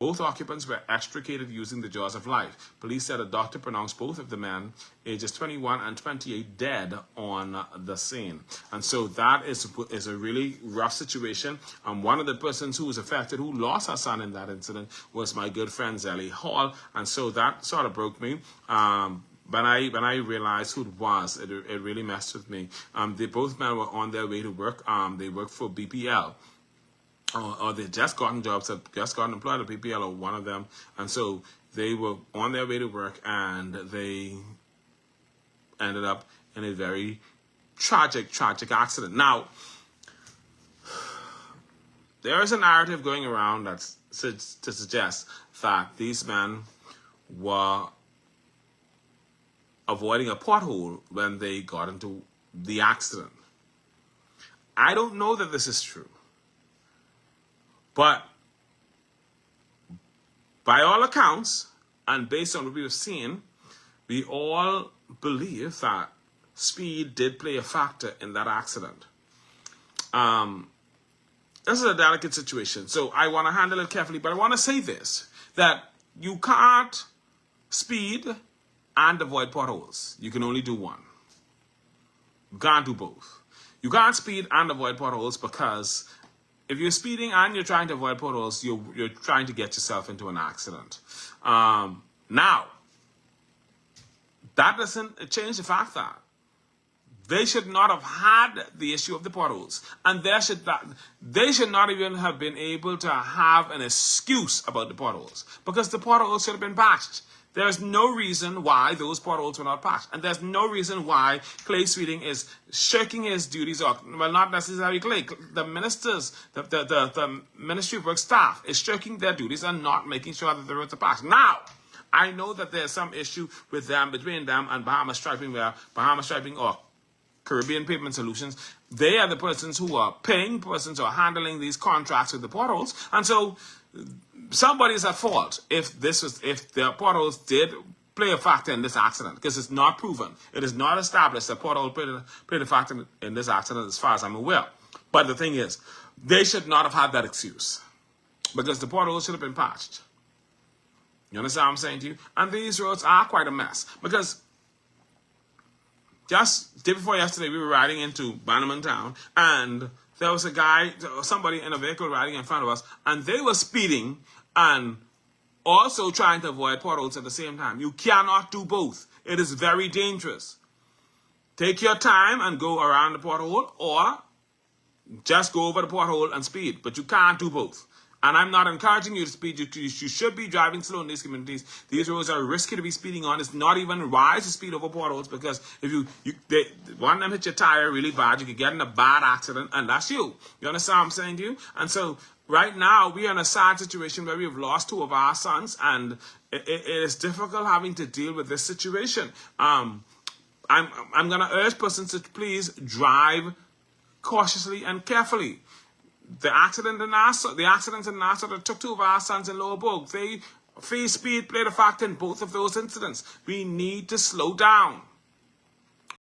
Both occupants were extricated using the jaws of life. Police said a doctor pronounced both of the men, ages 21 and 28, dead on the scene. And so that is a really rough situation. And one of the persons who was affected, who lost her son in that incident, was my good friend Zelly Hall. And so that sort of broke me. When I realized who it was, it really messed with me. They both men were on their way to work. They worked for BPL. Or they just gotten jobs, just gotten employed at PPL, or one of them, and so they were on their way to work, and they ended up in a very tragic accident. Now, there is a narrative going around that to suggest that these men were avoiding a pothole when they got into the accident. I don't know that this is true. But by all accounts, and based on what we've seen, we all believe that speed did play a factor in that accident. This is a delicate situation, so I want to handle it carefully, but I want to say this, that you can't speed and avoid potholes. You can only do one. You can't do both. You can't speed and avoid potholes because if you're speeding and you're trying to avoid potholes, you're trying to get yourself into an accident. Now, that doesn't change the fact that they should not have had the issue of the potholes, and they should not even have been able to have an excuse about the potholes, because the potholes should have been patched. There's no reason why those potholes were not patched. And there's no reason why Clay Sweeting is shirking his duties, or, well, not necessarily Clay. The ministers, the Ministry of Work staff is shirking their duties and not making sure that the roads are patched. Now, I know that there's some issue with them, between them and Bahama Striping, where Bahama Striping or Caribbean Pavement Solutions, they are the persons who are paying persons or handling these contracts with the potholes. And so somebody's at fault if the potholes did play a factor in this accident, because it's not proven. It is not established that pothole played a factor in this accident as far as I'm aware. But the thing is, they should not have had that excuse, because the potholes should have been patched. You understand what I'm saying to you? And these roads are quite a mess, because just day before yesterday, we were riding into Bannerman Town, and there was somebody in a vehicle riding in front of us, and they were speeding and also trying to avoid potholes at the same time. You cannot do both. It is very dangerous. Take your time and go around the pothole, or just go over the pothole and speed, but you can't do both. And I'm not encouraging you to speed. You should be driving slow in these communities. These roads are risky to be speeding on. It's not even wise to speed over potholes, because if one of them hit your tire really bad, you could get in a bad accident, and that's you. You understand what I'm saying to you? And so right now, we are in a sad situation where we've lost 2 of our sons, and it is difficult having to deal with this situation. I'm going to urge persons to please drive cautiously and carefully. The accident in Nassau that took 2 of our sons in Lower Bogue, speed played a factor in both of those incidents. We need to slow down.